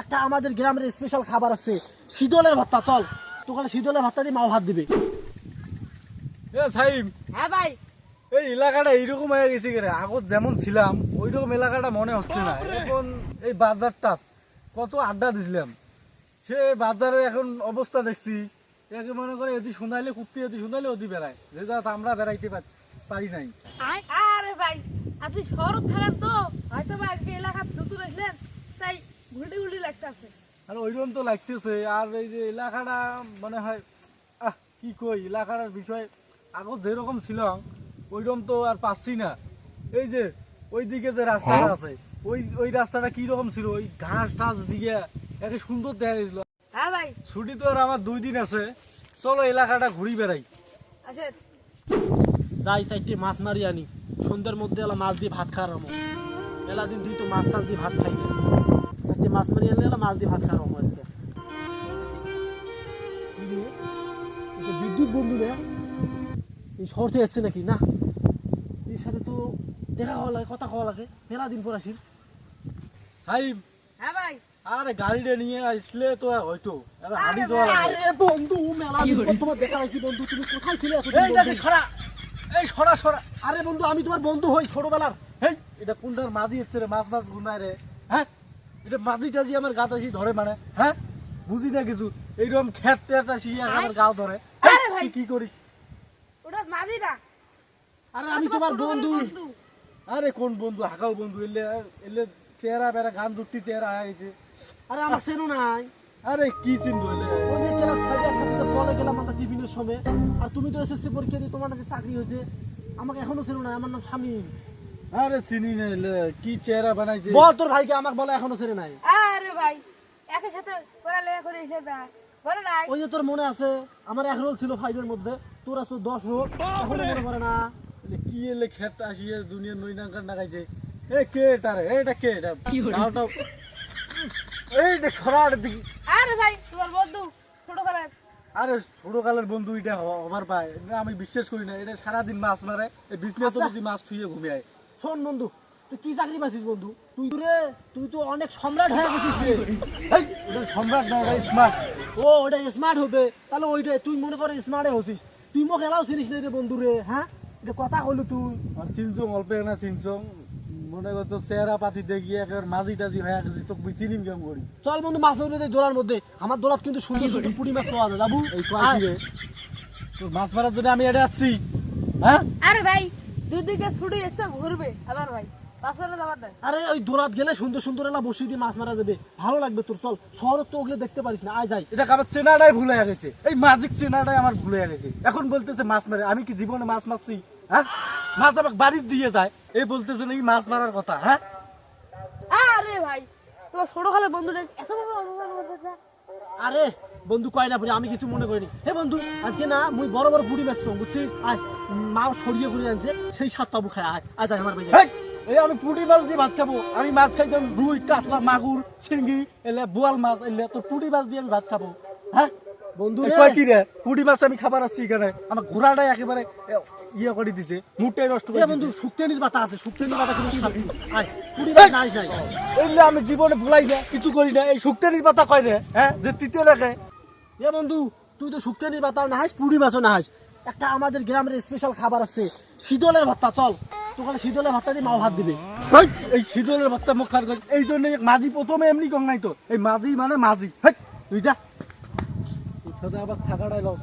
একটা আমাদের গ্রামের স্পেশাল খাবার আছে শীতলের ভর্তা। চল তোকে শীতলের ভর্তা দিয়ে মাও ভাত দিবে। এ সাইম, হ্যাঁ ভাই, এই এলাকাটা এইরকম হয়ে গেছে কেন? আগত যেমন ছিলাম ওইরকম এলাকাটা মনে হচ্ছে না। এখন এই বাজারটা কত আড্ডা দিছিলাম, সে বাজারে এখন অবস্থা দেখছি একে মনে করে এদি শুনাইলে কুপ্তি, এদি শুনাইলে ওদি বেড়ায়, যে যাতে আমরা বেড়াইতে পারি নাই। আরে ভাই আপনি শহর থাকেন তো হয়তো বা আজকে এলাকা নতুন আসলেন তাই ঘুরতে ঘুরতে লাগতেছে। আর ওইরকম তো লাগতেছে। আর এই যে এলাকাটা মনে হয় কি কই, এলাকাটার বিষয় আগত যেরকম ছিলাম ওইরকম তো আর পাচ্ছি না। এই যে ওইদিকে যে রাস্তাটা আছে, ওই রাস্তাটা কি রকম ছিল, ওই ঘাস টাস দিকে একে সুন্দর দেখা গেছিল। হ্যাঁ ভাই, ছুটি তো আর আমার 2 দিন আছে, চলো এলাকাটা ঘুরি বেড়াই। আচ্ছা যাই চারটি মাছ মারি আনি, সন্ধ্যার মধ্যে এলা মাছ দিয়ে ভাত খাওয়ার হবো। এলা দিন তুই তো মাছ টাছ দিয়ে ভাত খাই না, চারটি মাছ মারি আনলে এলা মাছ দিয়ে ভাত খাওয়ার হবো আজকে। বিদ্যুৎ বন্ধু রে এই শহর থেকে এসছে নাকি? না, এর সাথে তো দেখা হওয়া লাগে, কথা হওয়া লাগে, মেলা দিন পর আসি। হাই, হ্যাঁ ভাই, আরে গাড়িটা নিয়ে আসলে তো হয়তো হাঁটি যাওয়া লাগে। আরে বন্ধু মেলা দিন পর তোমার দেখা হয়েছে বন্ধু, তুমি কোথায় ছিলে এতদিন এই দেখি বন্ধু? সরা, এই সরা সরা। আরে বন্ধু আমি তোমার বন্ধু হই ছোটবেলার। হেই, এটা কোনটার মাঝি হচ্ছে রে? মাছ মাছ গুনায় রে। হ্যাঁ, এটা মাঝি টাজি আমার গাত আসি ধরে মানে? হ্যাঁ, বুঝি না কিছু। এইরকম খেত টেত আসি আমার গাও ধরে। হেই, আরে ভাই। তুই কি করিস? ওটা মাঝি না, আরে আমি তোমার বন্ধু। আরে কোন বন্ধু? হাকাও বন্ধু। এলে এলে চেহারা বেড়া গান দুটি চেহারা হয়ে গেছে। আরে আমার চেনো নাই? আরে কি চিনবো এলে? ওই যে ক্লাস 5 একসাথে তো পলে গেলাম আমরা টিফিনের সময়। আর তুমি তো এসএসসি পরীক্ষা দিয়ে তোমার নাকি চাকরি হয়েছে, আমাকে এখনো চেনো না। আমার নাম শামীম। আরে চিনি না এলে, কি চেহারা বানাইছে। বল তোর ভাইকে আমাকে বলে এখনো চেনে নাই। আরে ভাই একের সাথে পড়ালেখা করে এসে দা বলে নাই। ওই যে তোর মনে আছে আমার 1 রোল ছিল 5 এর মধ্যে, তোর আছে 10 রোল, এখনো মনে পড়ে না? এলে কি এলে খেত আসিয়ে দুনিয়া নই নাঙ্কার নাগাইছে। এ কে এটা রে? এটা কে এটা? গাওটাও এই দেখ সরার দিকে। আরে ভাই তোমার বন্ধু ছোটবেলার। আরে ছোট কালের বন্ধু এটা হবার পায় না, আমি বিশ্বাস করি না। এটা সারাদিন মাছ মারে, এই বিছনা তো যদি মাছ থুয়ে ঘুমিয়ে। শোন বন্ধু, তুই কি চাকরি পাচ্ছিস বন্ধু? তুই তো অনেক সম্রাট হয়ে গেছিস রে। এই ওটা সম্রাট না, ভাই স্মার্ট। ও ওটা স্মার্ট হবে, তাহলে ওইটা তুই মনে করে স্মার্টে হচ্ছিস। তুই মোক এলাও চিনিস না রে বন্ধু রে। হ্যাঁ, এটা কথা কইলু তুই। আর চিনচং অল্প না চিনচং, মনে করতো চেহারা পাতি দেখি একেবারে মাঝি টাজি হয়ে গেছি, তোকে চিনিম কেমন করি। চল বন্ধু মাছ মারতে যাই দোলার মধ্যে। আমার দোলাত কিন্তু সুন্দর সুন্দর পুঁটি মাছ পাওয়া যায় যাবো। এই কয়েক রে তোর মাছ মারার জন্য আমি এটা আসছি। হ্যাঁ, আরে ভাই দুদিকে ছুটি এসে ঘুরবে আবার ভাই পাঁচটা যাবার দেয়। আরে ওই দোলাত গেলে সুন্দর সুন্দর এলা বসিয়ে দিয়ে মাছ মারা যাবে, ভালো লাগবে তোর। চল শহরের তো ওগুলো দেখতে পারিস না, আয় যাই। এটা আমার চেনাটাই ভুলে গেছে, এই ম্যাজিক চেনাটাই আমার ভুলে গেছে। এখন বলতেছে মাছ মারে, আমি কি জীবনে মাছ মারছি? হ্যাঁ, মাছ আমাকে বাড়ি দিয়ে যায়, এই বলতেছে নাকি মাছ মারার কথা। হ্যাঁ, আরে ভাই তোমার ছোটবেলার বন্ধুটা এত ভাবে অপমান করতেছে। আরে বন্ধু কয় না পুরি, আমি কিছু মনে করিনি। হে বন্ধু আজকে না মুই বড় বড় পুরি মাছ বুঝছিস? আয় মাও সরিয়ে করে আনছে, সেই সাত পাবো খায়। আয় আয় যাই আমার ভাই। হেই, এই আমি পুঁটি মাছ দিয়ে ভাত খাবো? আমি মাছ খাইতাম রুই, কাতলা, মাগুর, শিঙ্গি, এলে বোয়াল মাছ, এলে তোর পুঁটি মাছ দিয়ে আমি ভাত খাবো? হ্যাঁ বন্ধু এই রে, কয় কি রে? পুঁটি মাছ আমি খাবার আসছি এখানে, আমার ঘোড়াটাই একেবারে ইয়ে করে দিছে, মুখটাই নষ্ট এ করে বন্ধু দিছে। শুক্তেনির পাতা আছে, শুক্তেনির পাতা কিন্তু খাবি। আয় পুরি মাছ নাইস নাই। এলে আমি জীবনে ভুলাই না, কিছু করি না। এই শুক্তানির পাতা কয় রে? হ্যাঁ, যে তৃতীয় লেখে। এ বন্ধু তুই তো শুক্তেনির পাতাও না হাস, পুরি মাছও না হাস। একটা আমাদের গ্রামের স্পেশাল খাবার আছে শীতলের ভর্তা। চল তোকে শীতলের ভর্তা দিয়ে মাও ভাত দিবে। হেই, এই শীতলের ভর্তা মুখ খার করে, এই জন্য মাঝি প্রথমে এমনি গঙ্গাই তো, এই মাঝি মানে মাঝি। হেই, তুই যা, তোর সাথে আবার থাকাটাই লস।